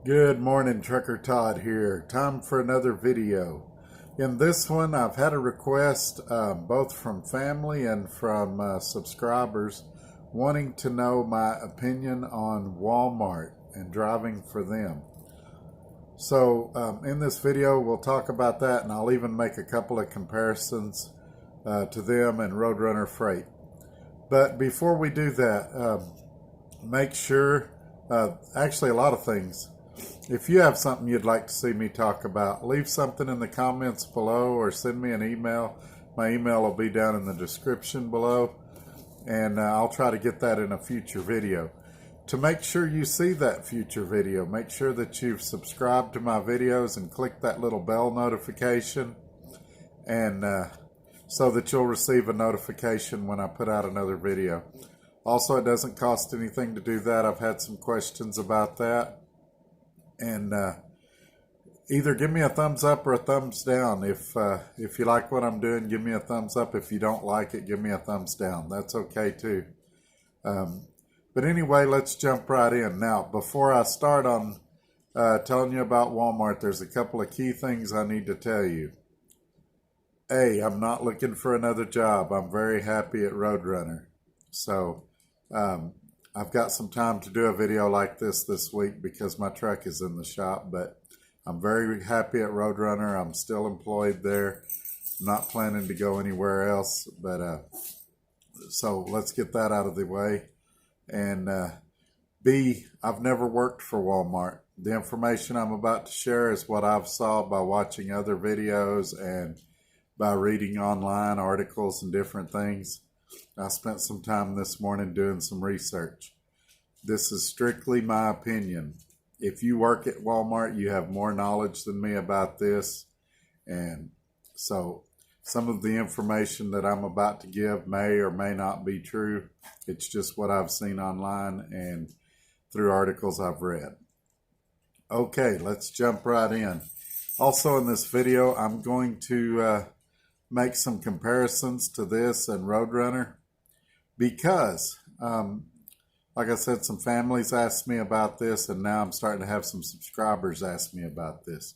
Good morning, Trucker Todd here. Time for another video. In this one, I've had a request both from family and from subscribers wanting to know my opinion on Walmart and driving for them. So in this video, we'll talk about that, and I'll even make a couple of comparisons to them and Roadrunner Freight. But before we do that, make sure, actually a lot of things. If you have something you'd like to see me talk about, leave something in the comments below or send me an email. My email will be down in the description below, and I'll try to get that in a future video. To make sure you see that future video, make sure that you've subscribed to my videos and click that little bell notification, and so that you'll receive a notification when I put out another video. Also, it doesn't cost anything to do that. I've had some questions about that. And either give me a thumbs up or a thumbs down. If you like what I'm doing, give me a thumbs up. If you don't like it, give me a thumbs down. That's okay too. But anyway, let's jump right in. Now, before I start on telling you about Walmart, there's a couple of key things I need to tell you. A, I'm not looking for another job. I'm very happy at Roadrunner. So, I've got some time to do a video like this week because my truck is in the shop, but I'm very happy at Roadrunner. I'm still employed there. I'm not planning to go anywhere else, but so let's get that out of the way. And B, I've never worked for Walmart. The information I'm about to share is what I've saw by watching other videos and by reading online articles and different things. I spent some time this morning doing some research. This is strictly my opinion. If you work at Walmart, you have more knowledge than me about this. And so some of the information that I'm about to give may or may not be true. It's just what I've seen online and through articles I've read. Okay, let's jump right in. Also in this video, I'm going to make some comparisons to this and Roadrunner because, like I said, some families asked me about this, and now I'm starting to have some subscribers ask me about this.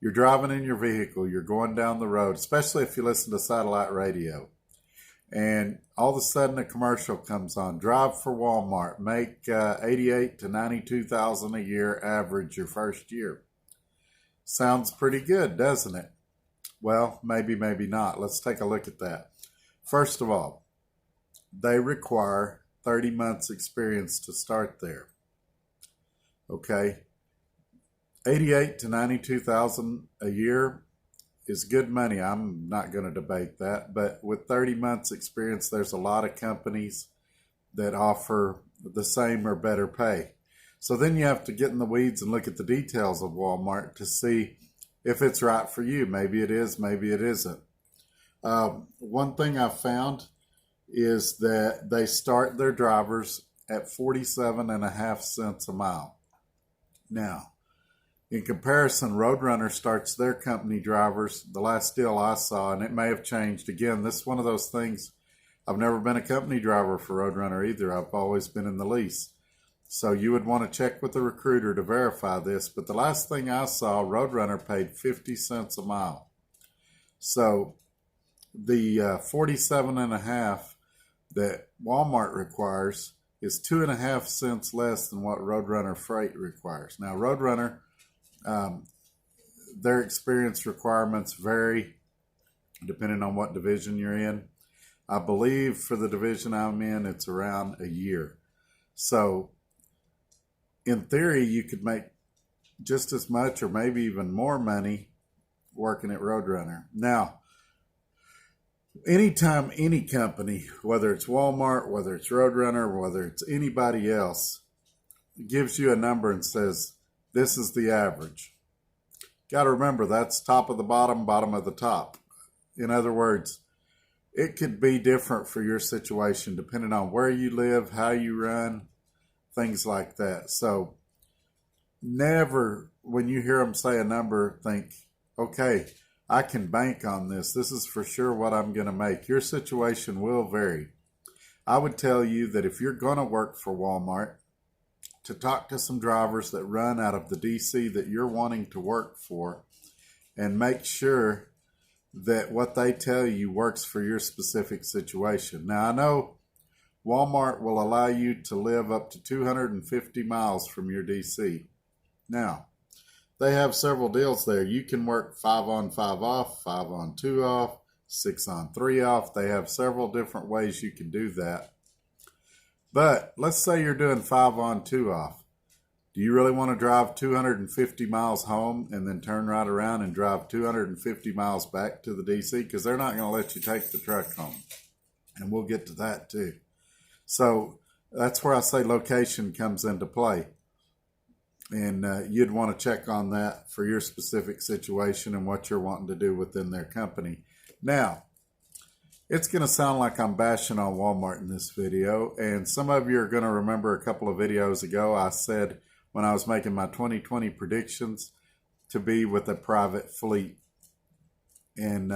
You're driving in your vehicle, you're going down the road, especially if you listen to satellite radio, and all of a sudden a commercial comes on. Drive for Walmart, make $88,000 to $92,000 a year average your first year. Sounds pretty good, doesn't it? Well, maybe, maybe not. Let's take a look at that. First of all, they require 30 months experience to start there. Okay. $88,000 to $92,000 a year is good money. I'm not going to debate that. But with 30 months experience, there's a lot of companies that offer the same or better pay. So then you have to get in the weeds and look at the details of Walmart to see if it's right for you. Maybe it is, maybe it isn't. One thing I've found is that they start their drivers at 47.5 cents a mile. Now, in comparison, Roadrunner starts their company drivers, the last deal I saw, and it may have changed. Again, this is one of those things, I've never been a company driver for Roadrunner either. I've always been in the lease. So you would want to check with the recruiter to verify this. But the last thing I saw, Roadrunner paid 50 cents a mile. So the 47.5 that Walmart requires is 2.5 cents less than what Roadrunner Freight requires. Now, Roadrunner, their experience requirements vary depending on what division you're in. I believe for the division I'm in, it's around a year. So in theory, you could make just as much or maybe even more money working at Roadrunner. Now, anytime any company, whether it's Walmart, whether it's Roadrunner, whether it's anybody else, gives you a number and says, this is the average. Got to remember, that's top of the bottom, bottom of the top. In other words, it could be different for your situation depending on where you live, how you run, things like that. So never, when you hear them say a number, think, okay, I can bank on this. This is for sure what I'm going to make. Your situation will vary. I would tell you that if you're going to work for Walmart, to talk to some drivers that run out of the DC that you're wanting to work for and make sure that what they tell you works for your specific situation. Now, I know Walmart will allow you to live up to 250 miles from your DC. Now, they have several deals there. You can work 5 on 5 off, 5 on 2 off, 6 on 3 off. They have several different ways you can do that. But let's say you're doing 5 on 2 off. Do you really want to drive 250 miles home and then turn right around and drive 250 miles back to the DC? Because they're not going to let you take the truck home. And we'll get to that too. So that's where I say location comes into play. And you'd want to check on that for your specific situation and what you're wanting to do within their company. Now, it's going to sound like I'm bashing on Walmart in this video. And some of you are going to remember a couple of videos ago I said when I was making my 2020 predictions to be with a private fleet. And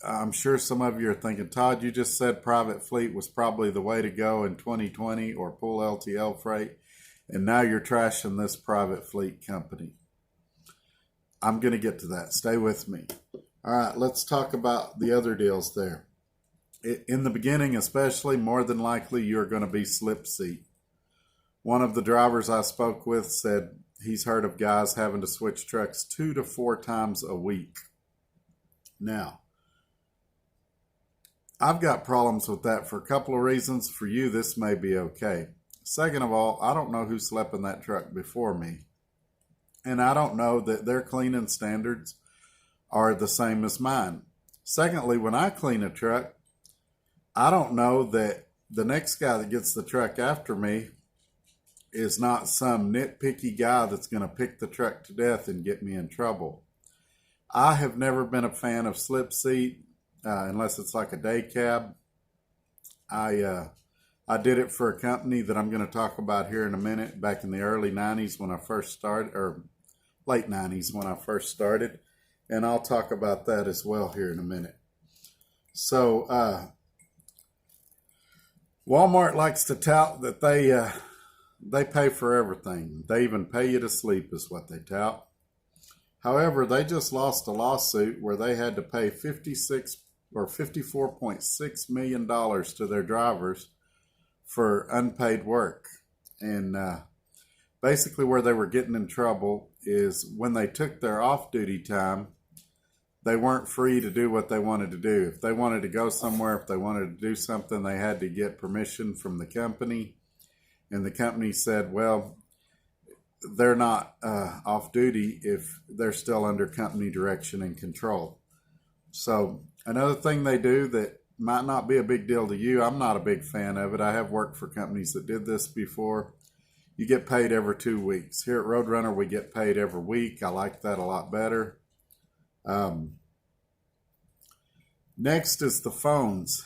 I'm sure some of you are thinking, Todd, you just said private fleet was probably the way to go in 2020 or pull LTL freight. And now you're trashing this private fleet company. I'm going to get to that. Stay with me. All right, let's talk about the other deals there. In the beginning, especially, more than likely, you're going to be slip seat. One of the drivers I spoke with said he's heard of guys having to switch trucks 2 to 4 times a week. Now, I've got problems with that for a couple of reasons. For you, this may be okay. Second of all, I don't know who slept in that truck before me. And I don't know that their cleaning standards are the same as mine. Secondly, when I clean a truck, I don't know that the next guy that gets the truck after me is not some nitpicky guy that's going to pick the truck to death and get me in trouble. I have never been a fan of slip seat unless it's like a day cab. I did it for a company that I'm going to talk about here in a minute back in the early 90s when I first started, or late 90s when I first started. And I'll talk about that as well here in a minute. So, Walmart likes to tout that they pay for everything. They even pay you to sleep is what they tout. However, they just lost a lawsuit where they had to pay $54.6 million to their drivers for unpaid work. And basically where they were getting in trouble is when they took their off-duty time, they weren't free to do what they wanted to do. If they wanted to go somewhere, if they wanted to do something, they had to get permission from the company. And the company said, well, they're not off duty if they're still under company direction and control. So another thing they do that might not be a big deal to you, I'm not a big fan of it. I have worked for companies that did this before. You get paid every 2 weeks. Here at Roadrunner, we get paid every week. I like that a lot better. Next is the phones.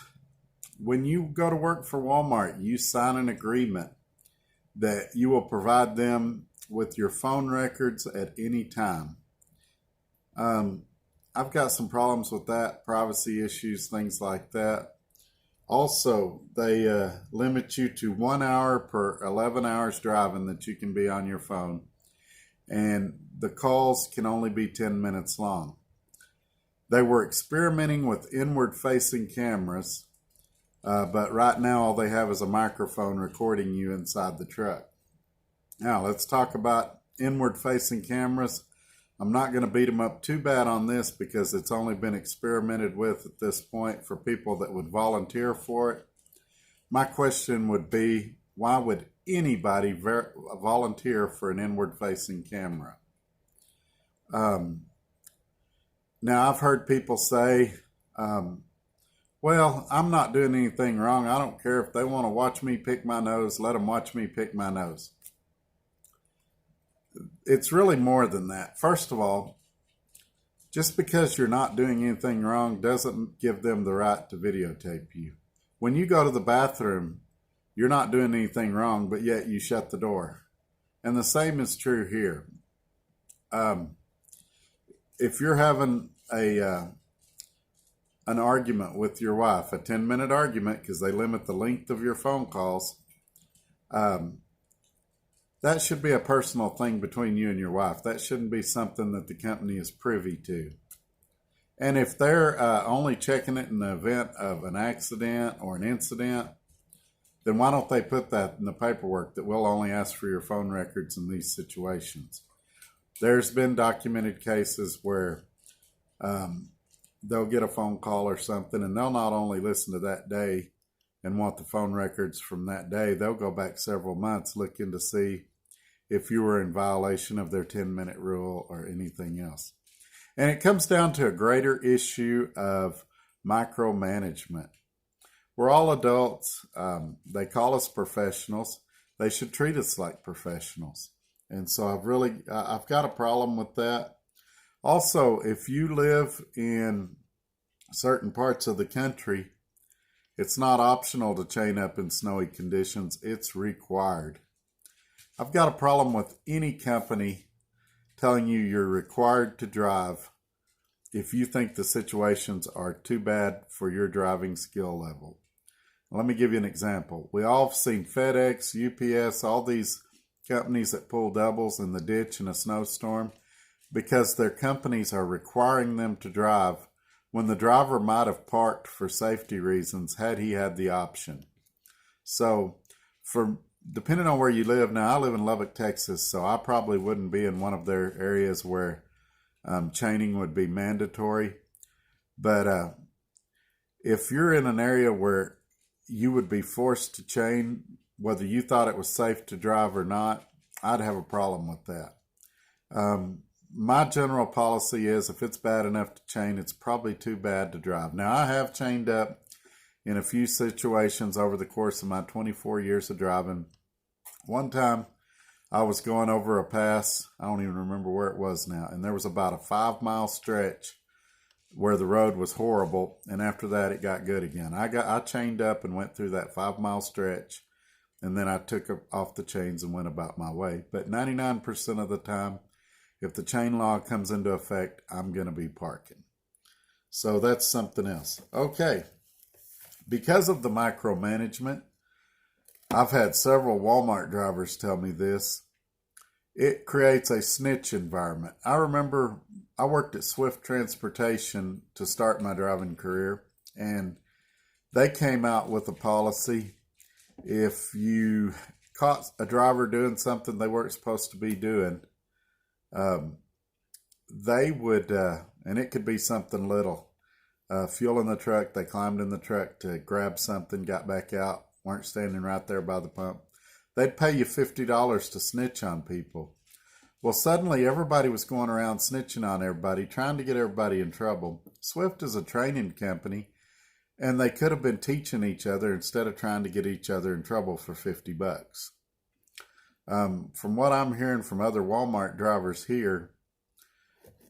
When you go to work for Walmart, you sign an agreement that you will provide them with your phone records at any time. I've got some problems with that, privacy issues, things like that. Also, they limit you to 1 hour per 11 hours driving that you can be on your phone. And the calls can only be 10 minutes long. They were experimenting with inward-facing cameras, but right now all they have is a microphone recording you inside the truck. Now, let's talk about inward-facing cameras. I'm not going to beat them up too bad on this because it's only been experimented with at this point for people that would volunteer for it. My question would be, why would anybody volunteer for an inward-facing camera? Now, I've heard people say, well, I'm not doing anything wrong. I don't care if they want to watch me pick my nose, let them watch me pick my nose. It's really more than that. First of all, just because you're not doing anything wrong doesn't give them the right to videotape you. When you go to the bathroom, you're not doing anything wrong, but yet you shut the door. And the same is true here. If you're having an argument with your wife, a 10-minute argument, because they limit the length of your phone calls, that should be a personal thing between you and your wife. That shouldn't be something that the company is privy to. And if they're only checking it in the event of an accident or an incident, then why don't they put that in the paperwork that we'll only ask for your phone records in these situations? There's been documented cases where they'll get a phone call or something, and they'll not only listen to that day and want the phone records from that day, they'll go back several months looking to see if you were in violation of their 10-minute rule or anything else. And it comes down to a greater issue of micromanagement. We're all adults. They call us professionals. They should treat us like professionals. And so I've got a problem with that. Also, if you live in certain parts of the country, it's not optional to chain up in snowy conditions. It's required. I've got a problem with any company telling you you're required to drive if you think the situations are too bad for your driving skill level. Let me give you an example. We all have seen FedEx, UPS, all these companies that pull doubles in the ditch in a snowstorm because their companies are requiring them to drive when the driver might have parked for safety reasons had he had the option. So depending on where you live, now I live in Lubbock, Texas, so I probably wouldn't be in one of their areas where chaining would be mandatory. But if you're in an area where you would be forced to chain, whether you thought it was safe to drive or not, I'd have a problem with that. My general policy is if it's bad enough to chain, it's probably too bad to drive. Now, I have chained up in a few situations over the course of my 24 years of driving. One time I was going over a pass, I don't even remember where it was now, and there was about a 5-mile stretch where the road was horrible, and after that it got good again. I chained up and went through that 5-mile stretch, and then I took off the chains and went about my way. But 99% of the time, if the chain law comes into effect, I'm going to be parking. So that's something else. Okay, because of the micromanagement, I've had several Walmart drivers tell me this. It creates a snitch environment. I remember I worked at Swift Transportation to start my driving career, and they came out with a policy. If you caught a driver doing something they weren't supposed to be doing, they would, and it could be something little, fuel in the truck, they climbed in the truck to grab something, got back out, weren't standing right there by the pump. They'd pay you $50 to snitch on people. Well, suddenly everybody was going around snitching on everybody, trying to get everybody in trouble. Swift is a training company, and they could have been teaching each other instead of trying to get each other in trouble for $50. From what I'm hearing from other Walmart drivers here,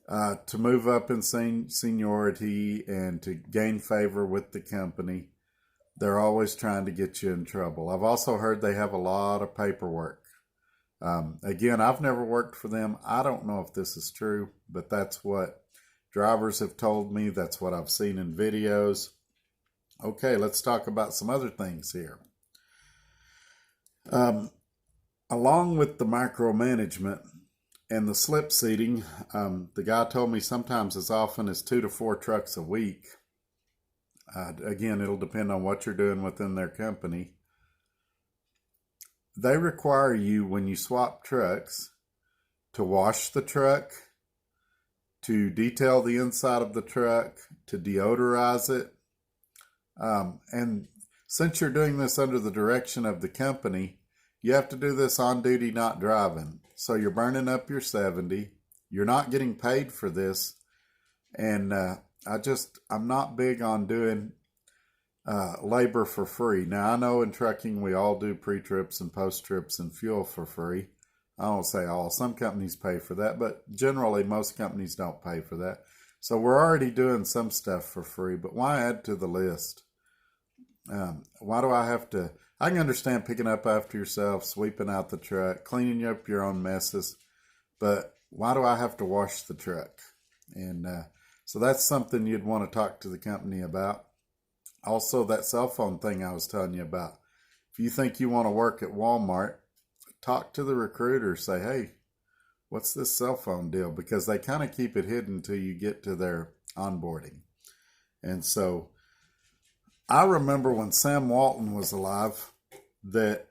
to move up in seniority and to gain favor with the company, they're always trying to get you in trouble. I've also heard they have a lot of paperwork. Again, I've never worked for them. I don't know if this is true, but that's what drivers have told me. That's what I've seen in videos. Okay, let's talk about some other things here. Along with the micromanagement and the slip seating, the guy told me sometimes as often as 2 to 4 trucks a week. Again, it'll depend on what you're doing within their company. They require you, when you swap trucks, to wash the truck, to detail the inside of the truck, to deodorize it. And since you're doing this under the direction of the company, you have to do this on duty, not driving. So you're burning up your 70. You're not getting paid for this. And I'm not big on doing labor for free. Now, I know in trucking we all do pre-trips and post-trips and fuel for free. I don't say all. Some companies pay for that, but generally most companies don't pay for that. So we're already doing some stuff for free, but why add to the list? Why do I have to? I can understand picking up after yourself, sweeping out the truck, cleaning up your own messes, but why do I have to wash the truck? And so that's something you'd want to talk to the company about. Also, that cell phone thing I was telling you about. If you think you want to work at Walmart, talk to the recruiter, say, hey, what's this cell phone deal? Because they kind of keep it hidden until you get to their onboarding. And so I remember when Sam Walton was alive that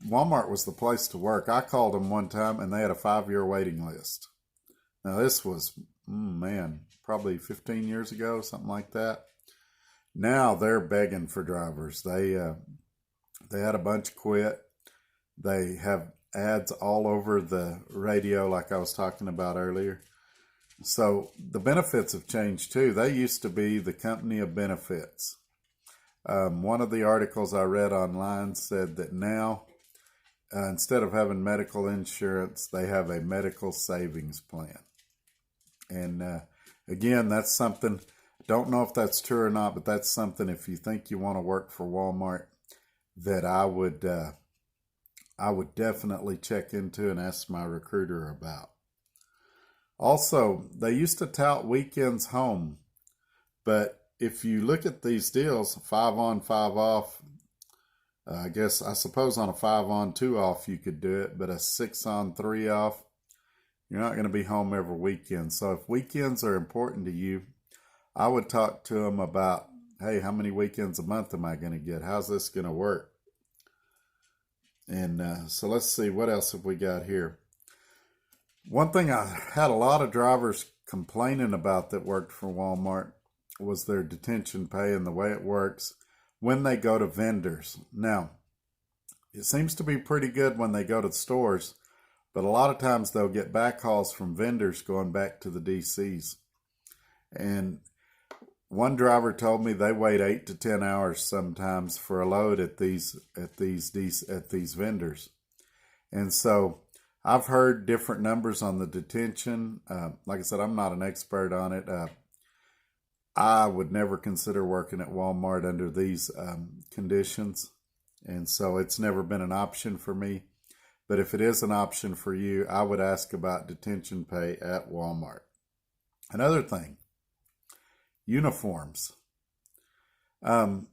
Walmart was the place to work. I called them one time and they had a 5-year waiting list. Now this was, probably 15 years ago, something like that. Now they're begging for drivers. They had a bunch quit. They have ads all over the radio like I was talking about earlier. So the benefits have changed too. They used to be the company of benefits. One of the articles I read online said that now, instead of having medical insurance, they have a medical savings plan. And again, that's something, don't know if that's true or not, but that's something, if you think you want to work for Walmart, that I would definitely check into and ask my recruiter about. Also, they used to tout weekends home, but if you look at these deals, 5 on, 5 off, I suppose on a 5 on, 2 off you could do it, but a 6 on, 3 off, you're not going to be home every weekend. So if weekends are important to you, I would talk to them about, hey, how many weekends a month am I going to get? How's this going to work? And so let's see, what else have we got here? One thing I had a lot of drivers complaining about that worked for Walmart was their detention pay and the way it works when they go to vendors. Now, it seems to be pretty good when they go to the stores, but a lot of times they'll get backhauls from vendors going back to the DCs. And one driver told me they wait 8 to 10 hours sometimes for a load at these vendors. And so I've heard different numbers on the detention. Like I said, I'm not an expert on it. I would never consider working at Walmart under these conditions. And so it's never been an option for me. But if it is an option for you, I would ask about detention pay at Walmart. Another thing, uniforms. I've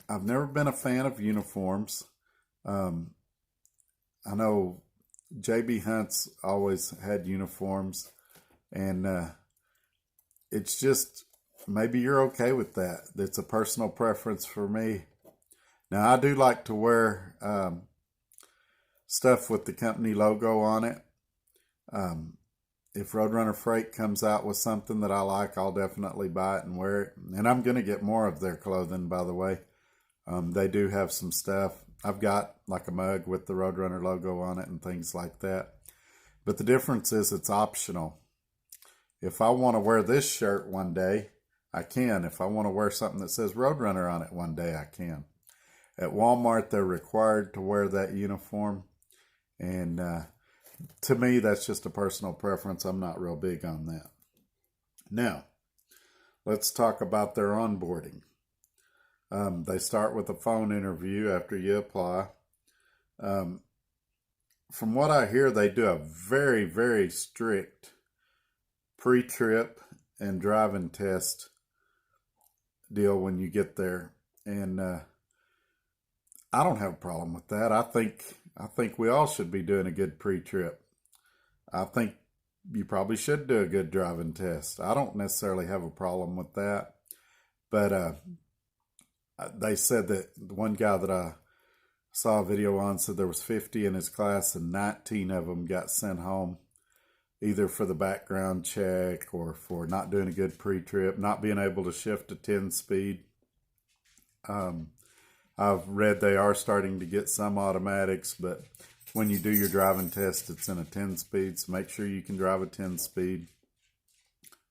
never been a fan of uniforms. I know J.B. Hunt's always had uniforms, and it's just, maybe you're okay with that. It's a personal preference for me. Now, I do like to wear stuff with the company logo on it. If Roadrunner Freight comes out with something that I like, I'll definitely buy it and wear it. And I'm going to get more of their clothing, by the way. They do have some stuff. I've got like a mug with the Roadrunner logo on it and things like that. But the difference is it's optional. If I want to wear this shirt one day, I can. If I want to wear something that says Roadrunner on it one day, I can. At Walmart, they're required to wear that uniform. And to me, that's just a personal preference. I'm not real big on that. Now, let's talk about their onboarding. They start with a phone interview after you apply. From what I hear, they do a very, very strict pre-trip and driving test deal when you get there. And I don't have a problem with that. I think we all should be doing a good pre-trip. I think you probably should do a good driving test. I don't necessarily have a problem with that. But they said that one guy that I saw a video on said there was 50 in his class and 19 of them got sent home either for the background check or for not doing a good pre-trip, not being able to shift to 10 speed. I've read they are starting to get some automatics, but when you do your driving test, it's in a 10 speed, so make sure you can drive a 10 speed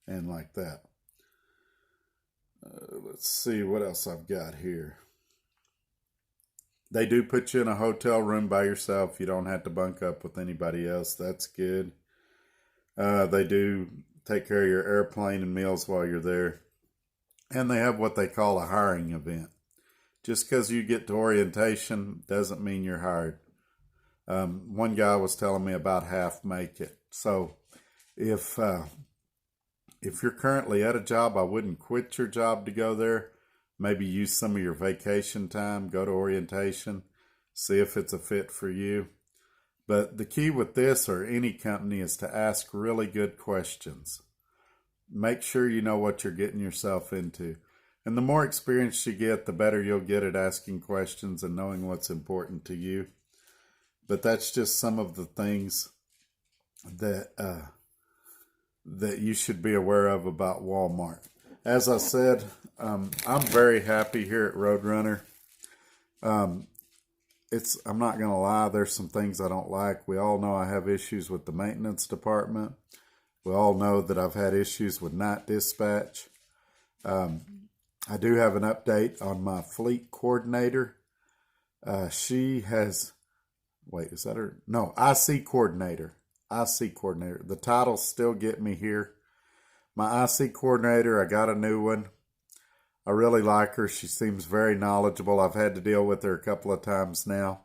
and like that. Let's see what else I've got here. They do put you in a hotel room by yourself. You don't have to bunk up with anybody else. That's good. They do take care of your airplane and meals while you're there. And they have what they call a hiring event. Just because you get to orientation doesn't mean you're hired. One guy was telling me about half make it. So if you're currently at a job, I wouldn't quit your job to go there. Maybe use some of your vacation time, go to orientation, see if it's a fit for you. But the key with this or any company is to ask really good questions. Make sure you know what you're getting yourself into. And the more experience you get, the better you'll get at asking questions and knowing what's important to you. But that's just some of the things that that you should be aware of about Walmart. As I said, I'm very happy here at Roadrunner. I'm not going to lie, there's some things I don't like. We all know I have issues with the maintenance department. We all know that I've had issues with night dispatch. I do have an update on my fleet coordinator. She has, wait, is that her? No, IC coordinator. IC coordinator. The titles still get me here. My IC coordinator, I got a new one. I really like her. She seems very knowledgeable. I've had to deal with her a couple of times now.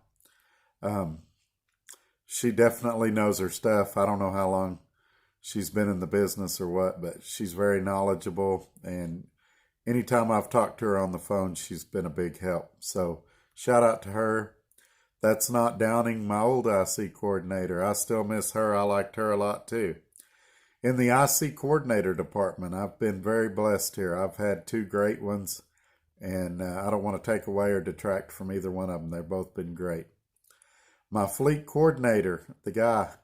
She definitely knows her stuff. I don't know how long she's been in the business or what, but she's very knowledgeable. And anytime I've talked to her on the phone, she's been a big help. So shout out to her. That's not downing my old IC coordinator. I still miss her. I liked her a lot too. In the IC coordinator department, I've been very blessed here. I've had two great ones, and I don't want to take away or detract from either one of them. They've both been great. My fleet coordinator, the guy,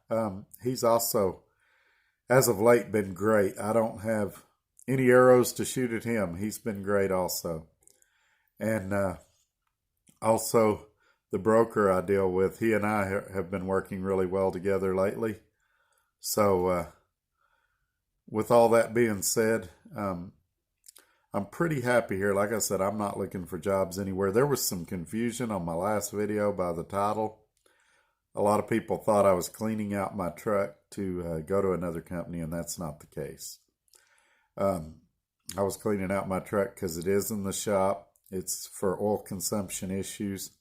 he's also, as of late, been great. I don't have any arrows to shoot at him. He's been great also. And also, the broker I deal with, he and I have been working really well together lately. So, with all that being said, I'm pretty happy here. Like I said, I'm not looking for jobs anywhere. There was some confusion on my last video by the title. A lot of people thought I was cleaning out my truck to go to another company, and that's not the case. I was cleaning out my truck because it is in the shop. It's for oil consumption issues.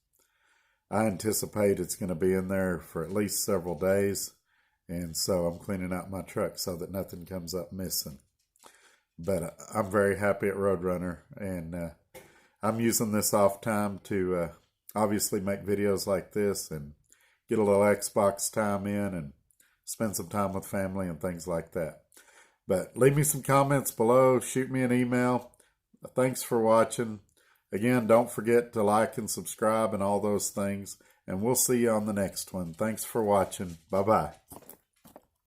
I anticipate it's going to be in there for at least several days. And so I'm cleaning out my truck so that nothing comes up missing. But I'm very happy at Roadrunner, and I'm using this off time to obviously make videos like this and get a little Xbox time in and spend some time with family and things like that. But leave me some comments below. Shoot me an email. Thanks for watching. Again, don't forget to like and subscribe and all those things. And we'll see you on the next one. Thanks for watching. Bye-bye.